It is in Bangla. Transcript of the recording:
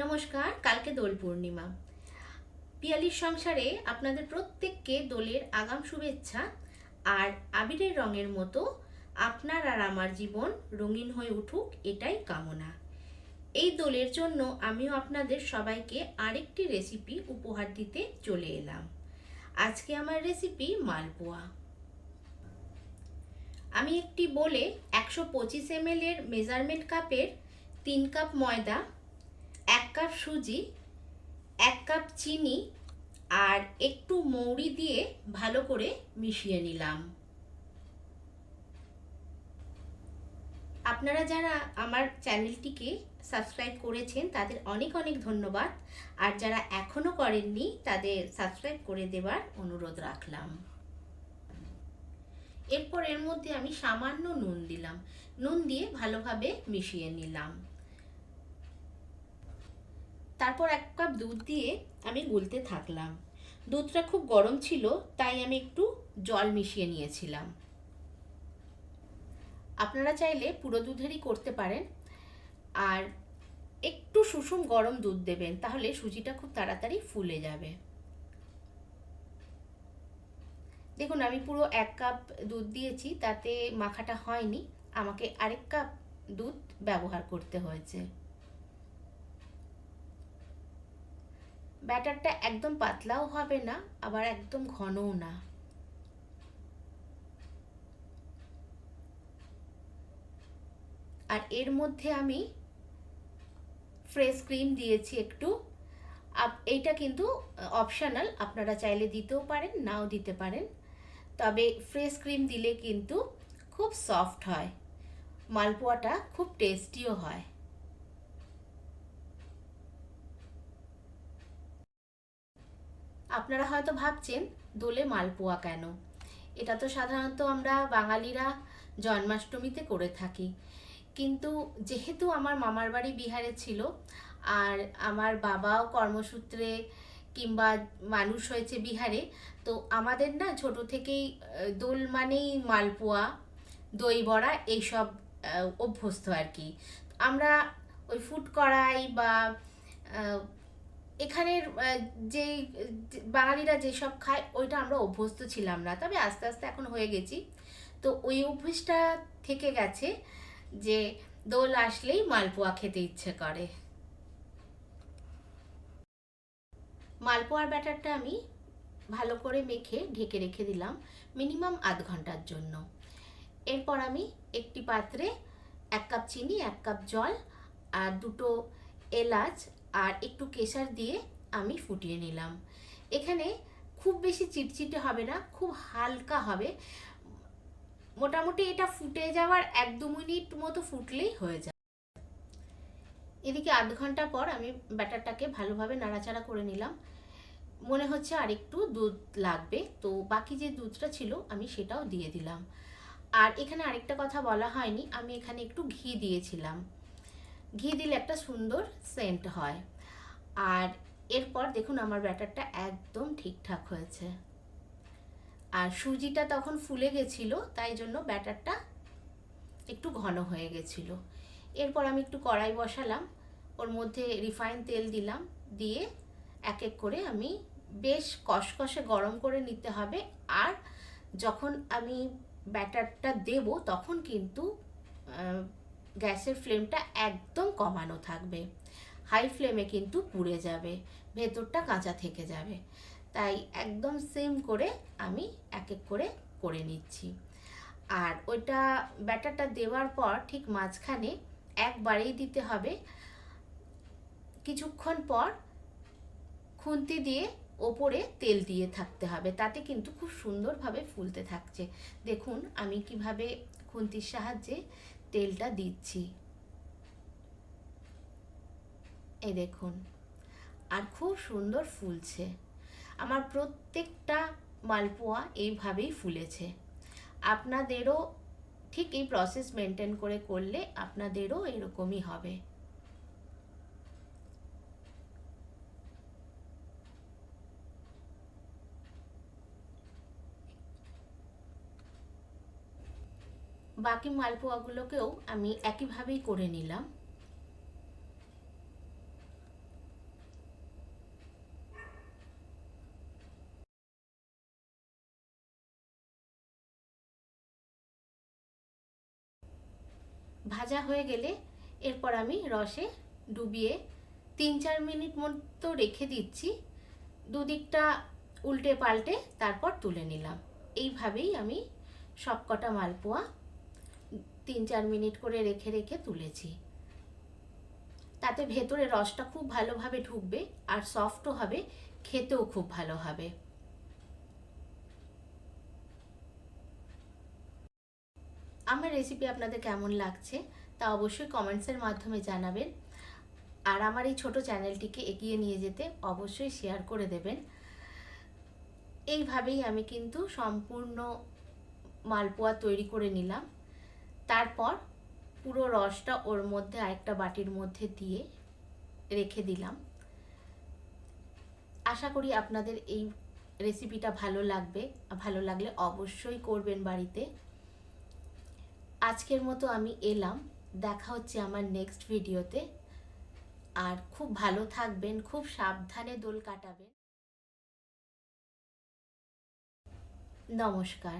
নমস্কার। কালকে দোল পূর্ণিমা। পিয়ালির সংসারে আপনাদের প্রত্যেককে দোলের আগাম শুভেচ্ছা। আর আবিরের রঙের মতো আপনার আর আমার জীবন রঙিন হয়ে উঠুক, এটাই কামনা। এই দোলের জন্য আমিও আপনাদের সবাইকে আরেকটি রেসিপি উপহার দিতে চলে এলাম। আজকে আমার রেসিপি মালপোয়া। আমি একটি বলে 125 ml এর মেজারমেন্ট কাপের 3 কাপ ময়দা, 1 কাপ সুজি, 1 কাপ চিনি আর একটু মৌরি দিয়ে ভালো করে মিশিয়ে নিলাম। আপনারা যারা আমার চ্যানেলটিকে সাবস্ক্রাইব করেছেন তাদের অনেক অনেক ধন্যবাদ, আর যারা এখনও করেননি তাদের সাবস্ক্রাইব করে দেওয়ার অনুরোধ রাখলাম। এরপর এর মধ্যে আমি সামান্য নুন দিলাম। নুন দিয়ে ভালোভাবে মিশিয়ে নিলাম। তারপর 1 কাপ দুধ দিয়ে আমি গুলতে থাকলাম। দুধটা খুব গরম ছিল, তাই আমি একটু জল মিশিয়ে নিয়েছিলাম। আপনারা চাইলে পুরো দুধেরই করতে পারেন, আর একটু সুষুম গরম দুধ দেবেন, তাহলে সুজিটা খুব তাড়াতাড়ি ফুলে যাবে। দেখুন, আমি পুরো 1 কাপ দুধ দিয়েছি, তাতে মাখাটা হয়নি, আমাকে আরেক কাপ দুধ ব্যবহার করতে হয়েছে। ব্যাটারটা একদম পাতলাও হবে না, আবার একদম ঘনও না। আর এর মধ্যে আমি ফ্রেশ ক্রিম দিয়েছি একটু। এইটা কিন্তু অপশনাল, আপনারা চাইলে দিতেও পারেন, নাও দিতে পারেন। তবে ফ্রেশ ক্রিম দিলে কিন্তু খুব সফট হয়, মালপোয়াটা খুব টেস্টিও হয়। আপনারা হয়তো ভাবছেন দোলে মালপোয়া কেন? এটা তো সাধারণত আমরা বাঙালিরা জন্মাষ্টমীতে করে থাকি, কিন্তু যেহেতু আমার মামার বাড়ি বিহারে ছিল, আর আমার বাবাও কর্মসূত্রে কিংবা মানুষ হয়েছে বিহারে, তো আমাদের না ছোট থেকেই দোল মানেই মালপোয়া, দই বড়া এইসব অভ্যস্ত আর কি। আমরা ওই ফুড কড়াই বা এখানের যে বাঙালিরা যেসব খায় ওইটা আমরা অভ্যস্ত ছিলাম না, তবে আস্তে আস্তে এখন হয়ে গেছি। তো ওই অভ্যেসটা থেকে গেছে যে দোল আসলেই মালপোয়া খেতে ইচ্ছে করে। মালপোয়ার ব্যাটারটা আমি ভালো করে মেখে ঢেকে রেখে দিলাম মিনিমাম আধ ঘন্টার জন্য। এরপর আমি একটি পাত্রে 1 কাপ চিনি, 1 কাপ জল আর দুটো এলাচ আর একটু কেশর দিয়ে আমি ফুটিয়ে নিলাম। এখানে খুব বেশি চিটচিটে হবে না, খুব হালকা হবে। মোটামুটি এটা ফুটে যাওয়ার 1-2 মিনিট মতো ফুটলেই হয়ে যায়। এদিকে আধ ঘন্টা পর আমি ব্যাটারটাকে ভালোভাবে নাড়াচাড়া করে নিলাম। মনে হচ্ছে আর একটু দুধ লাগবে, তো বাকি যে দুধটা ছিল আমি সেটাও দিয়ে দিলাম। আর এখানে আরেকটা কথা বলা হয়নি, আমি এখানে একটু ঘি দিয়েছিলাম। ঘি দিলে একটা সুন্দর সেন্ট হয়। আর এরপর দেখুন আমার ব্যাটারটা একদম ঠিকঠাক হয়েছে, আর সুজিটা তখন ফুলে গেছিল, তাই জন্য ব্যাটারটা একটু ঘন হয়ে গেছিল। এরপর আমি একটু কড়াই বসালাম, ওর মধ্যে রিফাইন তেল দিলাম, দিয়ে এক এক করে আমি বেশ কষকষে গরম করে নিতে হবে। আর যখন আমি ব্যাটারটা দেব তখন কিন্তু গ্যাসের ফ্লেমটা একদম কমানো থাকবে, হাই ফ্লেমে কিন্তু পুড়ে যাবে, ভেতরটা কাঁচা থেকে যাবে। তাই একদম সিম করে আমি এক এক করে করে নিচ্ছি। আর ওইটা ব্যাটারটা দেওয়ার পর ঠিক মাঝখানে একবারেই দিতে হবে, কিছুক্ষণ পর খুন্তি দিয়ে ওপরে তেল দিয়ে থাকতে হবে, তাতে কিন্তু খুব সুন্দরভাবে ফুলতে থাকছে। দেখুন আমি কিভাবে খুন্তির সাহায্যে তেলটা দিচ্ছি, এই দেখুন, আর খুব সুন্দর ফুলছে। আমার প্রত্যেকটা মালপোয়া এইভাবেই ফুলেছে। আপনাদেরও ঠিক এই প্রসেস মেনটেন করে করলে আপনাদেরও এরকমই হবে। বাকি মালপোয়াগুলোকেও আমি একইভাবেই করে নিলাম। ভাজা হয়ে গেলে এরপর আমি রসে ডুবিয়ে 3-4 মিনিট মতো রেখে দিচ্ছি। দুদিকটা উল্টে পাল্টে তারপর তুলে নিলাম। এইভাবেই আমি সবকটা মালপোয়া 3-4 মিনিট করে রেখে রেখে তুলেছি। তাতে ভেতরে রসটা খুব ভালোভাবে ঢুকবে আর সফটও হবে, খেতেও খুব ভালো হবে। আমার রেসিপি আপনাদের কেমন লাগছে তা অবশ্যই কমেন্টসের মাধ্যমে জানাবেন। আর আমার এই ছোট চ্যানেলটিকে এগিয়ে নিয়ে যেতে অবশ্যই শেয়ার করে দেবেন। এইভাবেই আমি কিন্তু সম্পূর্ণ মালপোয়া তৈরি করে নিলাম। তারপর পুরো রসটা ওর মধ্যে আরেকটা বাটির মধ্যে দিয়ে রেখে দিলাম। আশা করি আপনাদের এই রেসিপিটা ভালো লাগবে। ভালো লাগলে অবশ্যই করবেন বাড়িতে। আজকের মতো আমি এলাম, দেখা হচ্ছে আমার নেক্সট ভিডিওতে। আর খুব ভালো থাকবেন, খুব সাবধানে দোল কাটাবেন। নমস্কার।